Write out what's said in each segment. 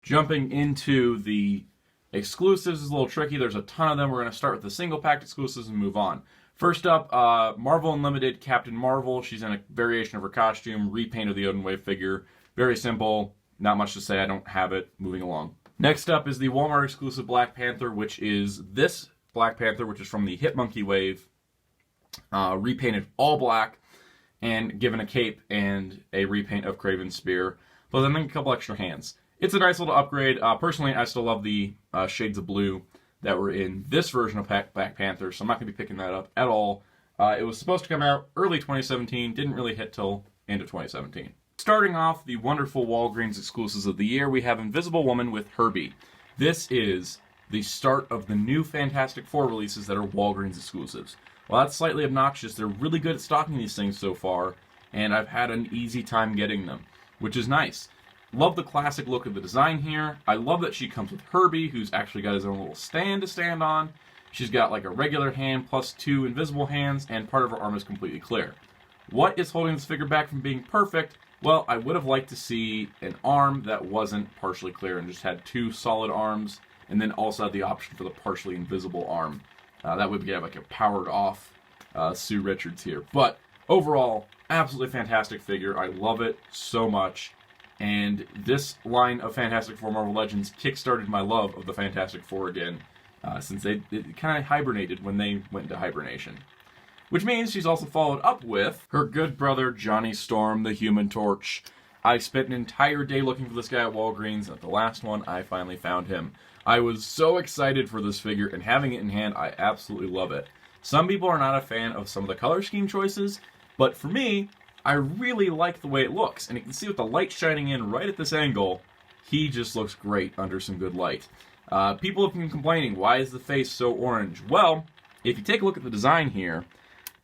Jumping into the exclusives is a little tricky. There's a ton of them. We're going to start with the single pack exclusives and move on. First up, Marvel Unlimited Captain Marvel. She's in a variation of her costume, repaint of the Odin Wave figure. Very simple. Not much to say. I don't have it. Moving along. Next up is the Walmart exclusive Black Panther, which is this Black Panther, which is from the Hit Monkey Wave. Repainted all black and given a cape and a repaint of Kraven's spear. Plus, I think a couple extra hands. It's a nice little upgrade. Personally, I still love the shades of blue that were in this version of Black Panther, so I'm not going to be picking that up at all. It was supposed to come out early 2017, didn't really hit till end of 2017. Starting off the wonderful Walgreens exclusives of the year, we have Invisible Woman with Herbie. This is the start of the new Fantastic Four releases that are Walgreens exclusives. While that's slightly obnoxious, they're really good at stocking these things so far, and I've had an easy time getting them, which is nice. Love the classic look of the design here. I love that she comes with Herbie, who's actually got his own little stand to stand on. She's got like a regular hand plus 2 invisible hands, and part of her arm is completely clear. What is holding this figure back from being perfect? Well, I would have liked to see an arm that wasn't partially clear and just had 2 solid arms, and then also had the option for the partially invisible arm. That would get like a powered off Sue Richards here. But overall, absolutely fantastic figure. I love it so much. And this line of Fantastic Four Marvel Legends kickstarted my love of the Fantastic Four again, since it kind of hibernated when they went into hibernation. Which means she's also followed up with her good brother, Johnny Storm, the Human Torch. I spent an entire day looking for this guy at Walgreens, and at the last one, I finally found him. I was so excited for this figure, and having it in hand, I absolutely love it. Some people are not a fan of some of the color scheme choices, but for me, I really like the way it looks, and you can see with the light shining in right at this angle, he just looks great under some good light. People have been complaining, why is the face so orange? Well, if you take a look at the design here,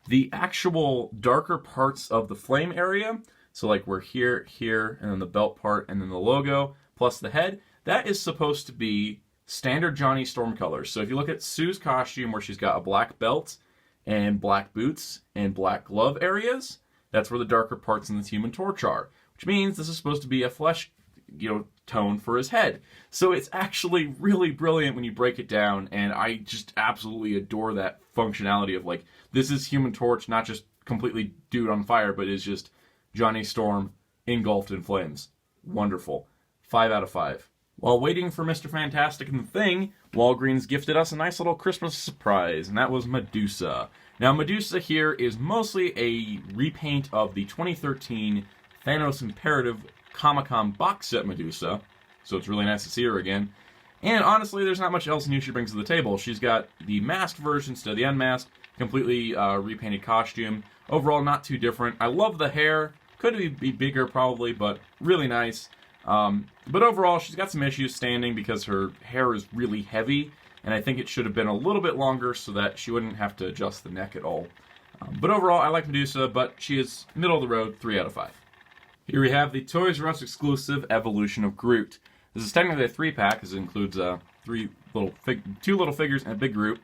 the actual darker parts of the flame area, so like we're here, and then the belt part, and then the logo, plus the head, that is supposed to be standard Johnny Storm colors. So if you look at Sue's costume where she's got a black belt, and black boots, and black glove areas, that's where the darker parts in this Human Torch are, which means this is supposed to be a flesh, tone for his head. So it's actually really brilliant when you break it down, and I just absolutely adore that functionality of like, this is Human Torch, not just completely dude on fire, but is just Johnny Storm engulfed in flames. Wonderful. 5 out of 5. While waiting for Mr. Fantastic and the Thing, Walgreens gifted us a nice little Christmas surprise, and that was Medusa. Now, Medusa here is mostly a repaint of the 2013 Thanos Imperative Comic-Con box set Medusa, so it's really nice to see her again. And honestly, there's not much else new she brings to the table. She's got the masked version instead of the unmasked, completely repainted costume. Overall, not too different. I love the hair. Could be bigger probably, but really nice. But overall, she's got some issues standing because her hair is really heavy, and I think it should have been a little bit longer so that she wouldn't have to adjust the neck at all. But overall, I like Medusa, but she is middle of the road, 3 out of 5. Here we have the Toys R Us exclusive Evolution of Groot. This is technically a 3-pack, as it includes 2 little figures and a big Groot.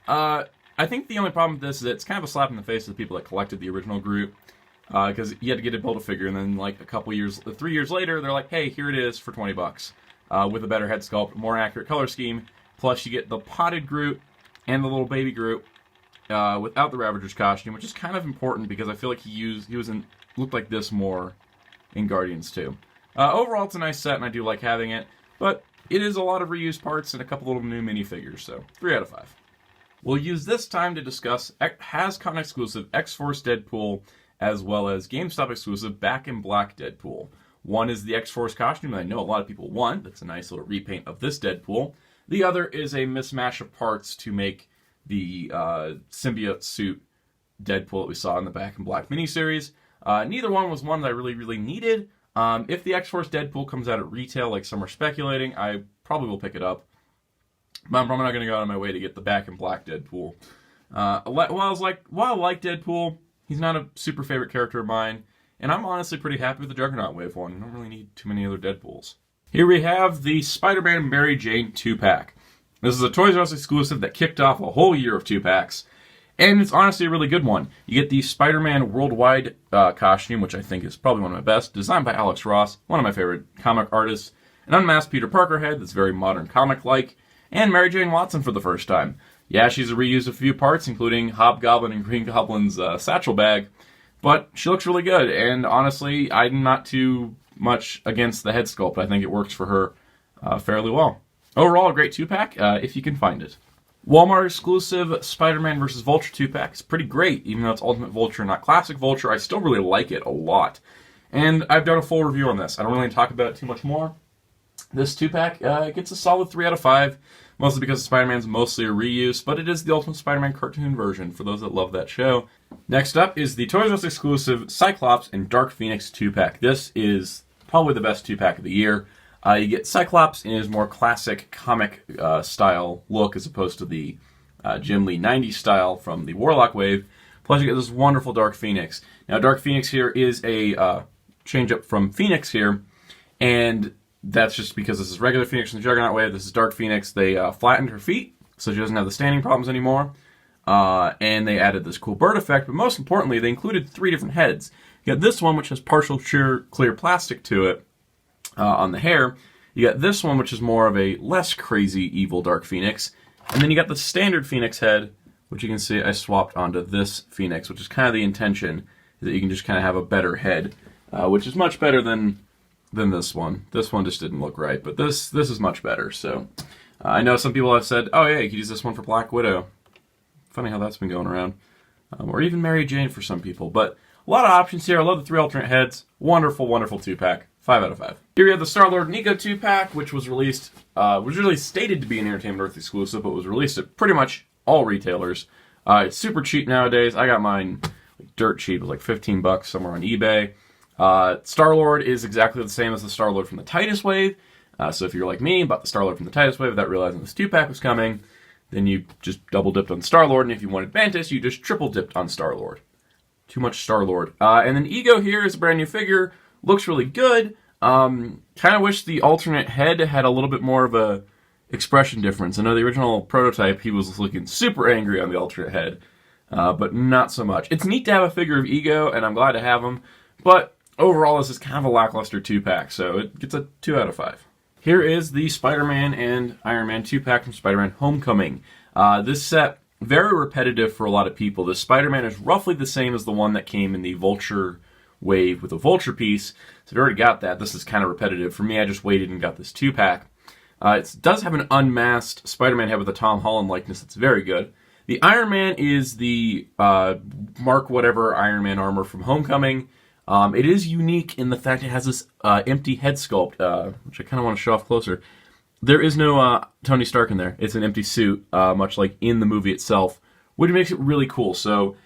I think the only problem with this is that it's kind of a slap in the face to the people that collected the original Groot, because you had to get a Build-A-Figure, and then like 3 years later, they're like, hey, here it is for $20, with a better head sculpt, more accurate color scheme, plus you get the potted Groot and the little baby Groot without the Ravager's costume, which is kind of important because I feel like looked like this more in Guardians 2. Overall, it's a nice set, and I do like having it, but it is a lot of reused parts and a couple little new minifigures, so 3 out of 5. We'll use this time to discuss HasCon exclusive X-Force Deadpool, as well as GameStop exclusive Back in Black Deadpool. One is the X-Force costume that I know a lot of people want. That's a nice little repaint of this Deadpool. The other is a mismatch of parts to make the symbiote suit Deadpool that we saw in the Back in Black miniseries. Neither one was one that I really needed. If the X-Force Deadpool comes out at retail, like some are speculating, I probably will pick it up. But I'm probably not going to go out of my way to get the Back in Black Deadpool. While I like Deadpool, he's not a super favorite character of mine, and I'm honestly pretty happy with the Juggernaut Wave one. I don't really need too many other Deadpools. Here we have the Spider-Man Mary Jane 2-pack. This is a Toys R Us exclusive that kicked off a whole year of 2-packs, and it's honestly a really good one. You get the Spider-Man Worldwide costume, which I think is probably one of my best, designed by Alex Ross, one of my favorite comic artists. an unmasked Peter Parker head that's very modern comic-like, and Mary Jane Watson for the first time. Yeah, she's reused a few parts, including Hobgoblin and Green Goblin's satchel bag, but she looks really good, and honestly, I'm not too much against the head sculpt. I think it works for her fairly well. Overall, a great 2-pack, if you can find it. Walmart exclusive Spider-Man vs. Vulture 2-pack is pretty great. Even though it's Ultimate Vulture, not Classic Vulture, I still really like it a lot. And I've done a full review on this. I don't really talk about it too much more. This 2-pack gets a solid 3 out of 5, mostly because Spider-Man's mostly a reuse, but it is the Ultimate Spider-Man cartoon version for those that love that show. Next up is the Toys R Us exclusive Cyclops and Dark Phoenix 2-pack. This is probably the best 2-pack of the year. You get Cyclops in his more classic comic style look as opposed to the Jim Lee 90s style from the Warlock wave. Plus you get this wonderful Dark Phoenix. Now Dark Phoenix here is a change up from Phoenix here, and that's just because this is regular Phoenix from the Juggernaut wave. This is Dark Phoenix. They flattened her feet so she doesn't have the standing problems anymore, and they added this cool bird effect, but most importantly they included 3 different heads. You got this one which has partial clear plastic to it, on the hair. You got this one, which is more of a less crazy evil Dark Phoenix. And then you got the standard Phoenix head, which you can see I swapped onto this Phoenix, which is kind of the intention, is that you can just kind of have a better head, which is much better than this one. This one just didn't look right, but this is much better. So I know some people have said, oh yeah, you could use this one for Black Widow. Funny how that's been going around. Or even Mary Jane for some people. But a lot of options here. I love the 3 alternate heads. Wonderful, wonderful 2-pack. 5 out of 5. Here we have the Star-Lord Nico 2-pack, which was released, was really stated to be an Entertainment Earth exclusive, but was released at pretty much all retailers. It's super cheap nowadays. I got mine like dirt cheap. It was like $15 somewhere on eBay. Star-Lord is exactly the same as the Star-Lord from the Titus wave. So if you're like me, bought the Star-Lord from the Titus wave without realizing this 2-pack was coming, then you just double-dipped on Star-Lord, and if you wanted Mantis, you just triple-dipped on Star-Lord. Too much Star-Lord. And then Ego here is a brand new figure. Looks really good. Kind of wish the alternate head had a little bit more of a expression difference. I know the original prototype, he was looking super angry on the alternate head, but not so much. It's neat to have a figure of Ego, and I'm glad to have him, but overall this is kind of a lackluster 2-pack, so it gets a 2 out of 5. Here is the Spider-Man and Iron Man 2-pack from Spider-Man Homecoming. This set, very repetitive for a lot of people. The Spider-Man is roughly the same as the one that came in the Vulture wave with a Vulture piece, so I've already got that. This is kind of repetitive. For me, I just waited and got this 2-pack. It does have an unmasked Spider-Man head with a Tom Holland likeness that's very good. The Iron Man is the Mark whatever Iron Man armor from Homecoming. It is unique in the fact it has this empty head sculpt, which I kind of want to show off closer. There is no Tony Stark in there. It's an empty suit, much like in the movie itself, which makes it really cool. So,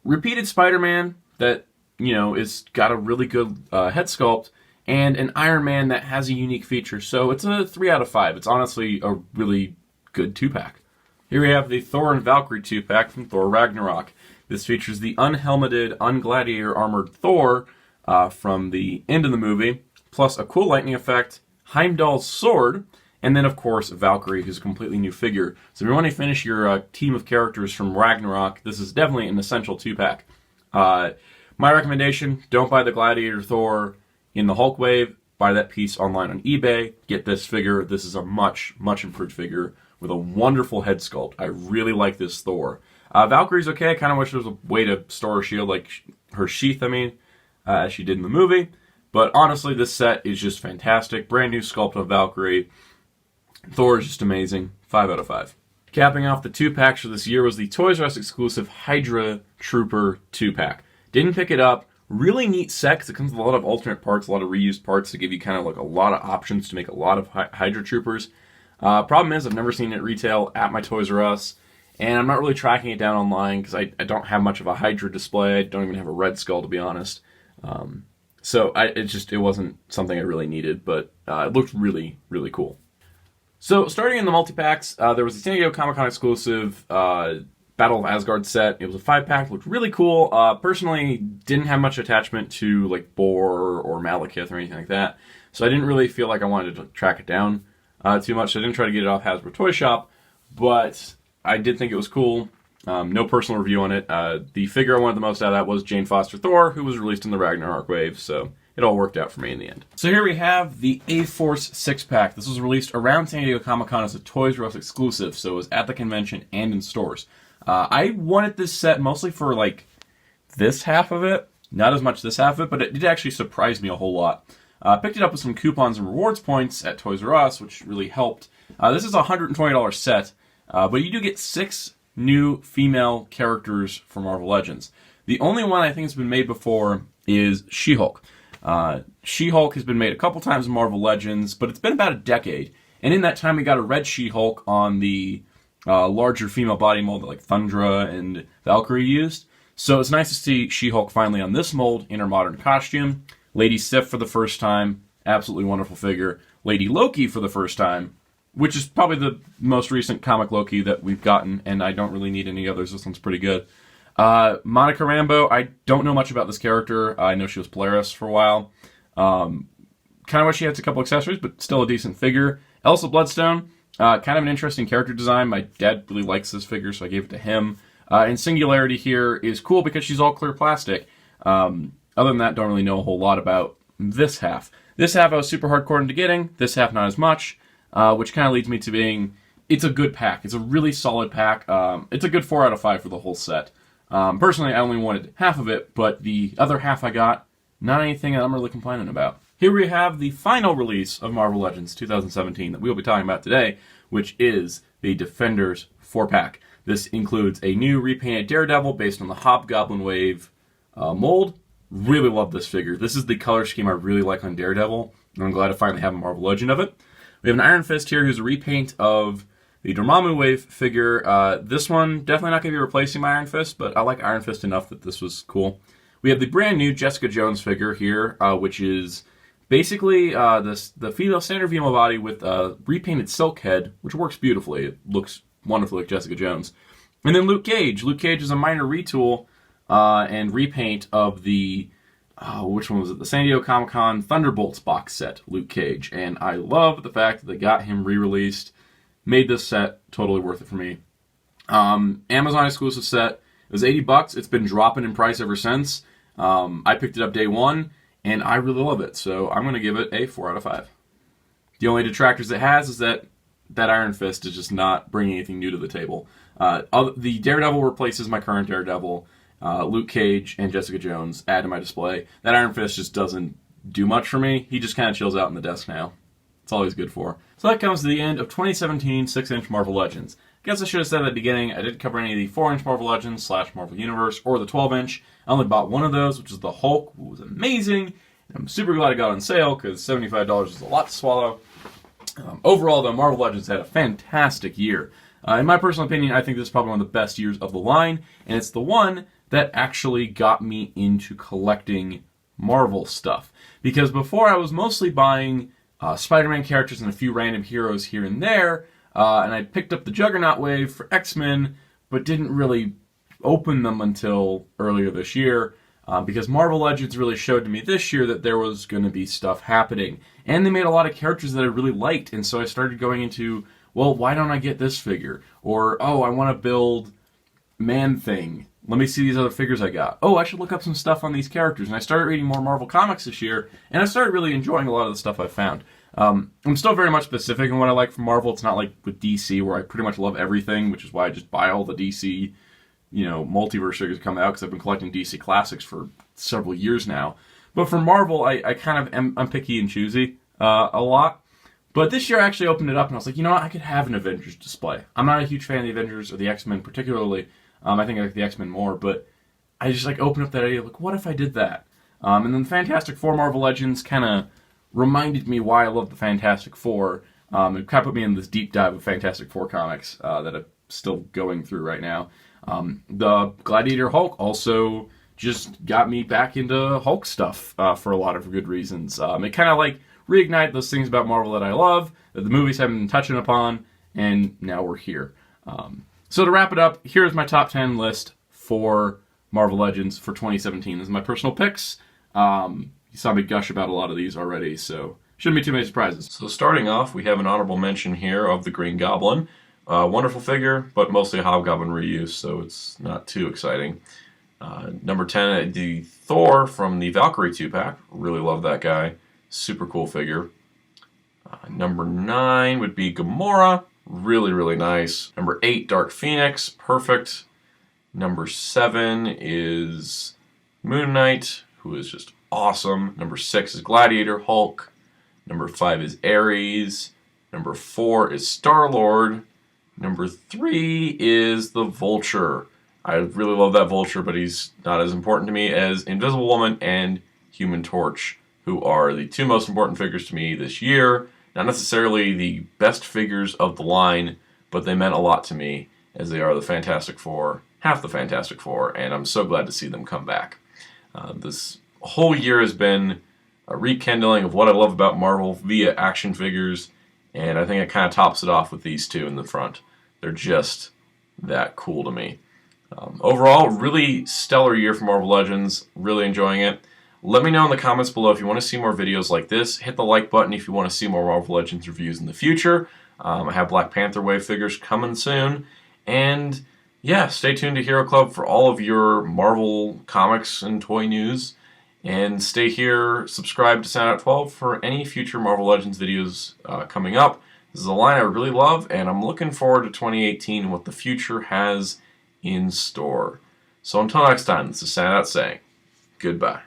repeated Spider-Man that, you know, is got a really good head sculpt, and an Iron Man that has a unique feature. So it's a 3 out of 5. It's honestly a really good 2-pack. Here we have the Thor and Valkyrie 2-pack from Thor Ragnarok. This features the unhelmeted, ungladiator armored Thor from the end of the movie, plus a cool lightning effect, Heimdall's sword, and then, of course, Valkyrie, who's a completely new figure. So if you want to finish your team of characters from Ragnarok, this is definitely an essential 2-pack. My recommendation, don't buy the Gladiator Thor in the Hulk wave. Buy that piece online on eBay. Get this figure. This is a much, much improved figure with a wonderful head sculpt. I really like this Thor. Valkyrie's okay. I kind of wish there was a way to store her shield, like her sheath, as she did in the movie. But honestly, this set is just fantastic. Brand new sculpt of Valkyrie. Thor is just amazing. 5 out of 5. Capping off the 2-packs for this year was the Toys R Us exclusive Hydra Trooper 2-pack. Didn't pick it up. Really neat set because it comes with a lot of alternate parts, a lot of reused parts to give you kind of like a lot of options to make a lot of Hydra Troopers. Problem is, I've never seen it retail at my Toys R Us, and I'm not really tracking it down online because I don't have much of a Hydra display. I don't even have a Red Skull, to be honest. So it wasn't something I really needed, but it looked really, really cool. So starting in the multi-packs, there was a San Diego Comic-Con exclusive Battle of Asgard set. It was a 5-pack, looked really cool. Personally, didn't have much attachment to like Boar or Malekith or anything like that, so I didn't really feel like I wanted to track it down too much. So I didn't try to get it off Hasbro Toy Shop, but I did think it was cool. No personal review on it. The figure I wanted the most out of that was Jane Foster Thor, who was released in the Ragnarok wave, so it all worked out for me in the end. So here we have the A-Force 6-pack. This was released around San Diego Comic-Con as a Toys R Us exclusive, so it was at the convention and in stores. I wanted this set mostly for, like, this half of it. Not as much this half of it, but it did actually surprise me a whole lot. Picked it up with some coupons and rewards points at Toys R Us, which really helped. This is a $120 set, but you do get 6 new female characters for Marvel Legends. The only one I think has been made before is She-Hulk. She-Hulk has been made a couple times in Marvel Legends, but it's been about a decade. And in that time, we got a red She-Hulk on the larger female body mold that like Thundra and Valkyrie used. So it's nice to see She-Hulk finally on this mold in her modern costume. Lady Sif for the first time, absolutely wonderful figure. Lady Loki for the first time, which is probably the most recent comic Loki that we've gotten, and I don't really need any others. This one's pretty good. Monica Rambeau, I don't know much about this character. I know she was Polaris for a while. Kind of wish she had a couple accessories, but still a decent figure. Elsa Bloodstone, kind of an interesting character design. My dad really likes this figure, so I gave it to him. And Singularity here is cool because she's all clear plastic. Other than that, don't really know a whole lot about this half. This half I was super hardcore into getting. This half not as much, which kind of leads me to being, it's a good pack. It's a really solid pack. It's a good 4 out of 5 for the whole set. Personally, I only wanted half of it, but the other half I got, not anything that I'm really complaining about. Here we have the final release of Marvel Legends 2017 that we'll be talking about today, which is the Defenders 4-pack. This includes a new repainted Daredevil based on the Hobgoblin Wave mold. Really love this figure. This is the color scheme I really like on Daredevil, and I'm glad to finally have a Marvel Legend of it. We have an Iron Fist here who's a repaint of the Dormammu Wave figure. This one, definitely not going to be replacing my Iron Fist, but I like Iron Fist enough that this was cool. We have the brand new Jessica Jones figure here, which is basically the female standard female body with a repainted silk head, which works beautifully. It looks wonderfully like Jessica Jones. And then Luke Cage. Luke Cage is a minor retool and repaint of the, which one was it? The San Diego Comic-Con Thunderbolts box set, Luke Cage. And I love the fact that they got him re-released. Made this set totally worth it for me. Amazon exclusive set. It was $80. It's been dropping in price ever since. I picked it up day one, and I really love it. So I'm going to give it a 4 out of 5. The only detractors it has is that Iron Fist is just not bringing anything new to the table. The Daredevil replaces my current Daredevil. Luke Cage and Jessica Jones add to my display. That Iron Fist just doesn't do much for me. He just kind of chills out in the desk now. That's all he's good for. So that comes to the end of 2017 6-inch Marvel Legends. Guess I should have said at the beginning, I didn't cover any of the 4-inch Marvel Legends / Marvel Universe or the 12-inch. I only bought one of those, which is the Hulk, who was amazing. And I'm super glad it got on sale because $75 is a lot to swallow. Overall, though, Marvel Legends had a fantastic year. In my personal opinion, I think this is probably one of the best years of the line, and it's the one that actually got me into collecting Marvel stuff. Because before, I was mostly buying Spider-Man characters and a few random heroes here and there, and I picked up the Juggernaut wave for X-Men, but didn't really open them until earlier this year, because Marvel Legends really showed to me this year that there was going to be stuff happening. And they made a lot of characters that I really liked, and so I started going into, well, why don't I get this figure? Or, oh, I want to build Man-Thing. Let me see these other figures I got. Oh, I should look up some stuff on these characters. And I started reading more Marvel comics this year, and I started really enjoying a lot of the stuff I found. I'm still very much specific in what I like from Marvel. It's not like with DC, where I pretty much love everything, which is why I just buy all the DC, multiverse figures that come out, because I've been collecting DC classics for several years now. But for Marvel, I kind of I'm picky and choosy a lot. But this year I actually opened it up, and I was like, you know what, I could have an Avengers display. I'm not a huge fan of the Avengers or the X-Men particularly. I think I like the X-Men more, but I just opened up that idea, like, what if I did that? And then Fantastic Four Marvel Legends kind of reminded me why I love the Fantastic Four. It kind of put me in this deep dive of Fantastic Four comics that I'm still going through right now. The Gladiator Hulk also just got me back into Hulk stuff for a lot of good reasons. It kind of reignited those things about Marvel that I love, that the movies haven't been touching upon, and now we're here. So to wrap it up, here's my top 10 list for Marvel Legends for 2017. This is my personal picks. You saw me gush about a lot of these already, so shouldn't be too many surprises. So starting off, we have an honorable mention here of the Green Goblin. Wonderful figure, but mostly a Hobgoblin reuse, so it's not too exciting. Number 10, the Thor from the Valkyrie 2-pack. Really love that guy. Super cool figure. Number 9 would be Gamora. Really, really nice. Number 8, Dark Phoenix. Perfect. Number 7 is Moon Knight, who is just awesome. Number 6 is Gladiator Hulk. Number 5 is Ares. Number 4 is Star-Lord. Number 3 is the Vulture. I really love that Vulture, but he's not as important to me as Invisible Woman and Human Torch, who are the 2 most important figures to me this year. Not necessarily the best figures of the line, but they meant a lot to me as they are the Fantastic Four, half the Fantastic Four, and I'm so glad to see them come back. This whole year has been a rekindling of what I love about Marvel via action figures, and I think it kind of tops it off with these 2 in the front. They're just that cool to me. Overall, really stellar year for Marvel Legends. Really enjoying it. Let me know in the comments below if you want to see more videos like this. Hit the like button if you want to see more Marvel Legends reviews in the future. I have Black Panther Wave figures coming soon. And yeah, stay tuned to Hero Club for all of your Marvel comics and toy news. And stay here, subscribe to Soundout 12 for any future Marvel Legends videos coming up. This is a line I really love, and I'm looking forward to 2018 and what the future has in store. So until next time, this is Soundout saying goodbye.